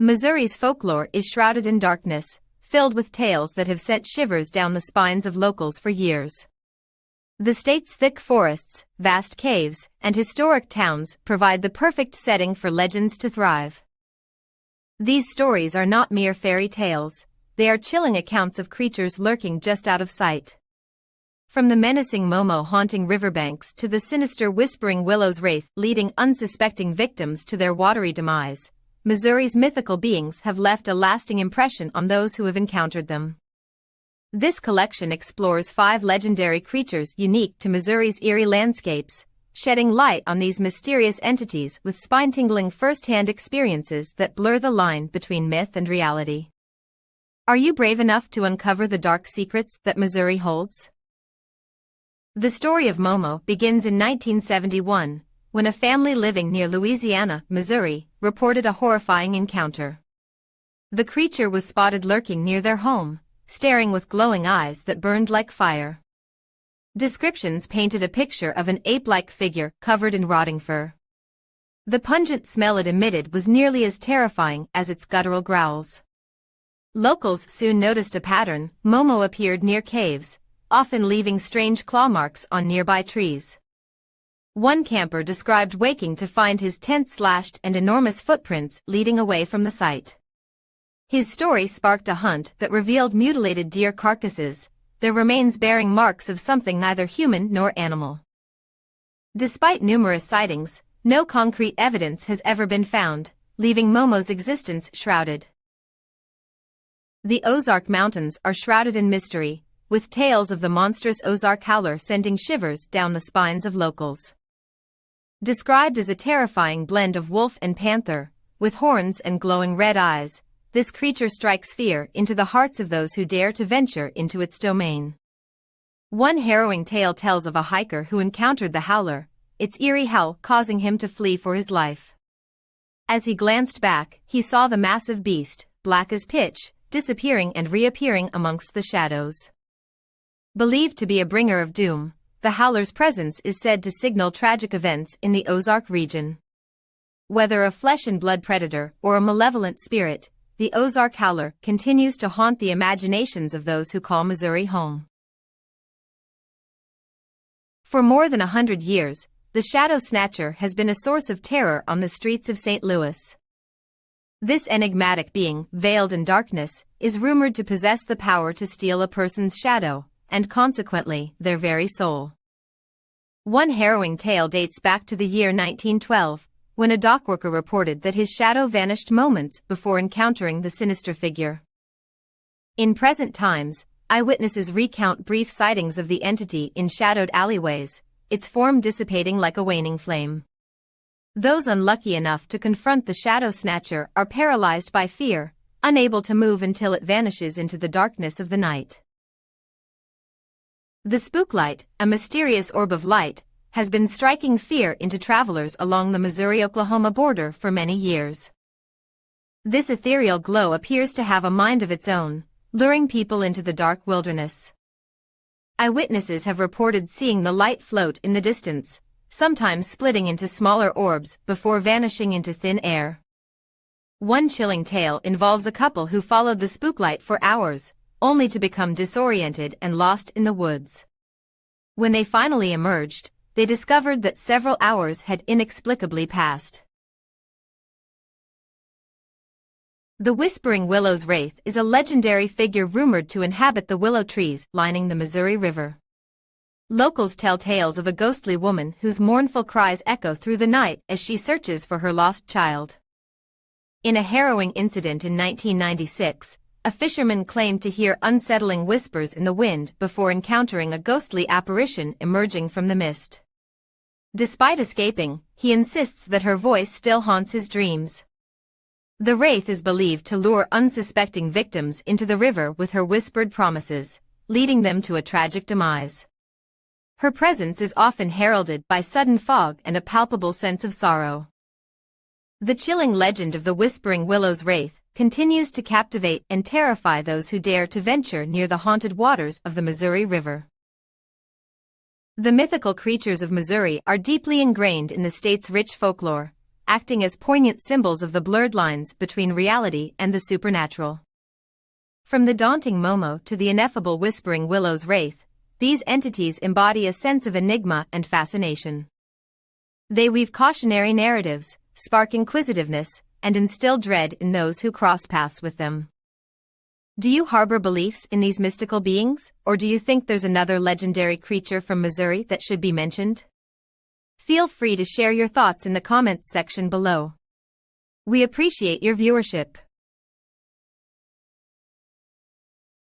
Missouri's folklore is shrouded in darkness, filled with tales that have sent shivers down the spines of locals for years. The state's thick forests, vast caves, and historic towns provide the perfect setting for legends to thrive. These stories are not mere fairy tales, they are chilling accounts of creatures lurking just out of sight. From the menacing Momo haunting riverbanks to the sinister whispering willow's wraith leading unsuspecting victims to their watery demise, Missouri's mythical beings have left a lasting impression on those who have encountered them. This collection explores 5 legendary creatures unique to Missouri's eerie landscapes, shedding light on these mysterious entities with spine-tingling first-hand experiences that blur the line between myth and reality. Are you brave enough to uncover the dark secrets that Missouri holds? The story of Momo begins in 1971, when a family living near Louisiana, Missouri, reported a horrifying encounter. The creature was spotted lurking near their home, staring with glowing eyes that burned like fire. Descriptions painted a picture of an ape-like figure covered in rotting fur. The pungent smell it emitted was nearly as terrifying as its guttural growls. Locals soon noticed a pattern. Momo appeared near caves, often leaving strange claw marks on nearby trees. One camper described waking to find his tent slashed and enormous footprints leading away from the site. His story sparked a hunt that revealed mutilated deer carcasses, their remains bearing marks of something neither human nor animal. Despite numerous sightings, no concrete evidence has ever been found, leaving Momo's existence shrouded. The Ozark Mountains are shrouded in mystery, with tales of the monstrous Ozark howler sending shivers down the spines of locals. Described as a terrifying blend of wolf and panther, with horns and glowing red eyes, this creature strikes fear into the hearts of those who dare to venture into its domain. One harrowing tale tells of a hiker who encountered the howler, its eerie howl causing him to flee for his life. As he glanced back, he saw the massive beast, black as pitch, disappearing and reappearing amongst the shadows. Believed to be a bringer of doom, the howler's presence is said to signal tragic events in the Ozark region. Whether a flesh-and-blood predator or a malevolent spirit, the Ozark howler continues to haunt the imaginations of those who call Missouri home. For more than 100 years, the Shadow Snatcher has been a source of terror on the streets of St. Louis. This enigmatic being, veiled in darkness, is rumored to possess the power to steal a person's shadow, and consequently, their very soul. One harrowing tale dates back to the year 1912, when a dockworker reported that his shadow vanished moments before encountering the sinister figure. In present times, eyewitnesses recount brief sightings of the entity in shadowed alleyways, its form dissipating like a waning flame. Those unlucky enough to confront the Shadow Snatcher are paralyzed by fear, unable to move until it vanishes into the darkness of the night. The spooklight, a mysterious orb of light, has been striking fear into travelers along the Missouri-Oklahoma border for many years. This ethereal glow appears to have a mind of its own, luring people into the dark wilderness. Eyewitnesses have reported seeing the light float in the distance, sometimes splitting into smaller orbs before vanishing into thin air. One chilling tale involves a couple who followed the spooklight for hours, only to become disoriented and lost in the woods. When they finally emerged, they discovered that several hours had inexplicably passed. The Whispering Willow's wraith is a legendary figure rumored to inhabit the willow trees lining the Missouri River. Locals tell tales of a ghostly woman whose mournful cries echo through the night as she searches for her lost child. In a harrowing incident in 1996, a fisherman claimed to hear unsettling whispers in the wind before encountering a ghostly apparition emerging from the mist. Despite escaping, he insists that her voice still haunts his dreams. The wraith is believed to lure unsuspecting victims into the river with her whispered promises, leading them to a tragic demise. Her presence is often heralded by sudden fog and a palpable sense of sorrow. The chilling legend of the Whispering Willow's wraith continues to captivate and terrify those who dare to venture near the haunted waters of the Missouri River. The mythical creatures of Missouri are deeply ingrained in the state's rich folklore, acting as poignant symbols of the blurred lines between reality and the supernatural. From the daunting Momo to the ineffable whispering Willow's wraith, these entities embody a sense of enigma and fascination. They weave cautionary narratives, spark inquisitiveness, and instill dread in those who cross paths with them. Do you harbor beliefs in these mystical beings, or do you think there's another legendary creature from Missouri that should be mentioned? Feel free to share your thoughts in the comments section below. We appreciate your viewership.